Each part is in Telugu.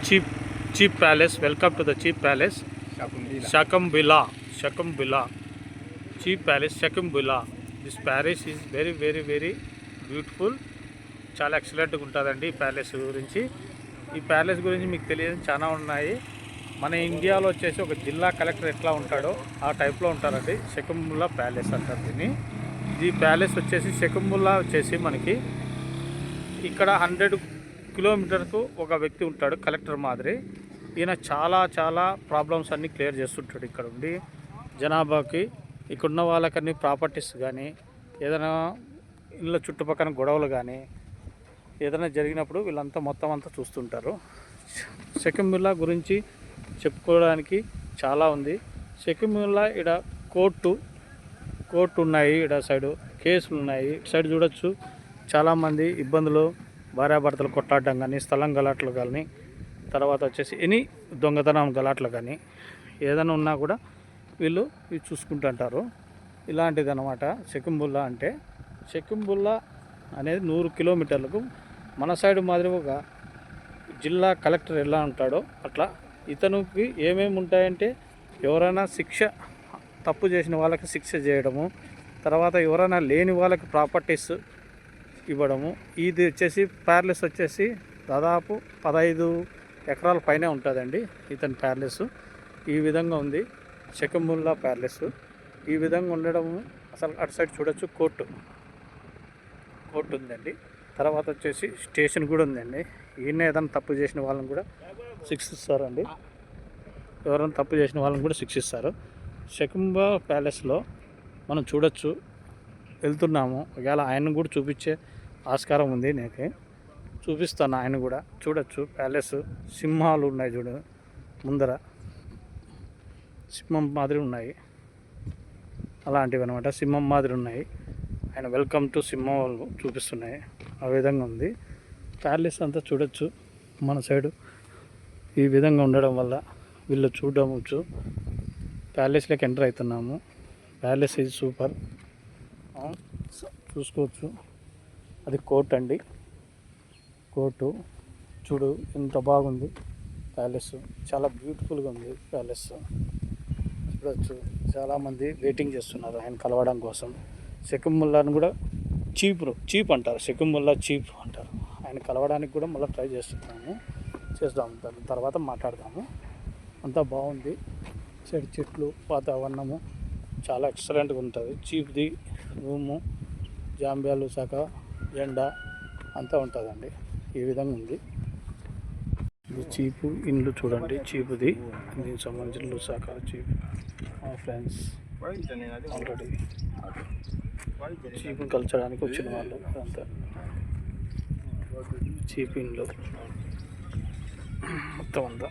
cheap cheap palace. Welcome to the cheap palace. Shakumbila cheap palace Shakumbila. This palace is very beautiful. చాలా ఎక్సలెంట్గా ఉంటుందండి ఈ ప్యాలెస్ గురించి. ఈ ప్యాలెస్ గురించి మీకు తెలియదు చాలా ఉన్నాయి. మన ఇండియాలో వచ్చేసి ఒక జిల్లా కలెక్టర్ ఎట్లా ఉంటాడో ఆ టైప్లో ఉంటారండి. షకుంబుల్లా ప్యాలెస్ అంటారు దీన్ని. ఈ ప్యాలెస్ వచ్చేసి షకుంబుల్లా వచ్చేసి మనకి ఇక్కడ 100 కిలోమీటర్కు ఒక వ్యక్తి ఉంటాడు కలెక్టర్ మాదిరి. ఈయన చాలా ప్రాబ్లమ్స్ అన్నీ క్లియర్ చేస్తుంటాడు. ఇక్కడ ఉండి జనాభాకి ఇక్కడున్న వాళ్ళకన్నీ ప్రాపర్టీస్ కానీ ఏదైనా ఇళ్ళ చుట్టుపక్కల గొడవలు కానీ ఏదైనా జరిగినప్పుడు వీళ్ళంతా మొత్తం అంతా చూస్తుంటారు. షకుంబుల్లా గురించి చెప్పుకోవడానికి చాలా ఉంది. షకుంబుల్లా ఇక్కడ కోర్టు ఉన్నాయి, ఇక్కడ సైడు కేసులు ఉన్నాయి. సైడ్ చూడొచ్చు చాలామంది ఇబ్బందులు, భార్యాభర్తలు కొట్లాడడం కానీ, స్థలం గలాట్లు కానీ, తర్వాత వచ్చేసి ఎనీ దొంగతనం గలాట్లు కానీ ఏదైనా ఉన్నా కూడా వీళ్ళు ఇవి చూసుకుంటుంటారు. ఇలాంటిది అనమాట షకుంబుల్లా అంటే. షకుంబుల్లా అనేది 100 కిలోమీటర్లకు మన సైడ్ మాదిరి ఒక జిల్లా కలెక్టర్ ఎలా ఉంటాడో అట్లా ఇతనికి ఏమేమి ఉంటాయంటే ఎవరైనా తప్పు చేసిన వాళ్ళకి శిక్ష చేయడము, తర్వాత ఎవరైనా లేని వాళ్ళకి ప్రాపర్టీస్ ఇవ్వడము. ఇది వచ్చేసి ప్యాలెస్ వచ్చేసి దాదాపు 15 ఎకరాల పైనే ఉంటుందండి ఇతని ప్యాలెస్. ఈ విధంగా ఉంది షకుంబుల్లా ప్యాలెస్. ఈ విధంగా ఉండడము అసలు అటు సైడ్ చూడొచ్చు కోర్టు ఉందండి. తర్వాత వచ్చేసి స్టేషన్ కూడా ఉందండి. ఈయన ఏదైనా తప్పు చేసిన వాళ్ళని కూడా శిక్షిస్తారండి. ఎవరైనా తప్పు చేసిన వాళ్ళని కూడా శిక్షిస్తారు. షకుంబుల్లా ప్యాలెస్లో మనం చూడొచ్చు, వెళ్తున్నాము. ఒకవేళ ఆయన కూడా చూపించే ఆస్కారం ఉంది. నేను చూపిస్తాను, ఆయన కూడా చూడొచ్చు. ప్యాలెస్ సింహాలు ఉన్నాయి చూడు, ముందర సింహం మాదిరి ఉన్నాయి. అలాంటివి అనమాట, సింహం మాదిరి ఉన్నాయి. ఆయన వెల్కమ్ టు సింహం వాళ్ళు చూపిస్తున్నాయి. ఆ విధంగా ఉంది ప్యాలెస్ అంతా చూడొచ్చు. మన సైడు ఈ విధంగా ఉండడం వల్ల వీళ్ళు చూడవచ్చు. ప్యాలెస్లోకి ఎంటర్ అవుతున్నాము. ప్యాలెస్ ఇది సూపర్, చూసుకోవచ్చు. అది కోర్టు అండి. కోర్టు చూడు ఎంత బాగుంది. ప్యాలెస్ చాలా బ్యూటిఫుల్గా ఉంది. ప్యాలెస్ చూడవచ్చు. చాలామంది వెయిటింగ్ చేస్తున్నారు ఆయన కలవడం కోసం. షకుంబుల్లాని కూడా చీప్ అంటారు, షకుంబుల్లా చీప్ అంటారు. ఆయన కలవడానికి కూడా మళ్ళీ ట్రై చేద్దాం, తర్వాత మాట్లాడదాము. అంతా బాగుంది. సైడ్ చెట్లు, వాతావరణము చాలా ఎక్సలెంట్గా ఉంటుంది. చీప్ది రూము, జాంబియాలు శాఖ, జెండా అంతా ఉంటుందండి. ఈ విధంగా ఉంది. ఇది చీపు ఇండ్లు చూడండి, చీపుది. దీనికి సంబంధించిన ఇల్లు శాఖ చీప్. ఫ్రెండ్స్ ఆల్రెడీ చీపుని కల్చడానికి వచ్చిన వాళ్ళు అంతా చీప్ ఇండ్లు మొత్తం అంతా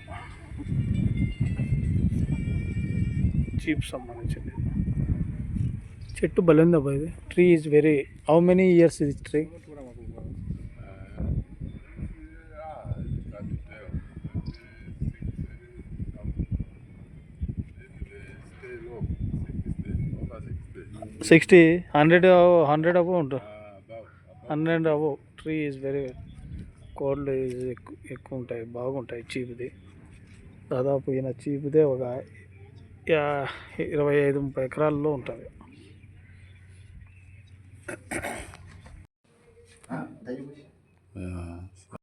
చీప్ సంబంధించింది. చెట్టు బలిందా ఇది. Tree is very how many years ఇది ట్రీ? హండ్రెడ్ అబో ఉంటుంది. 100 above. Tree is very cold is ఎక్కువ ఉంటాయి, బాగుంటాయి. చీపుది దాదాపు ఈయన చీపుదే ఒక 25-30 ఎకరాల్లో ఉంటుంది.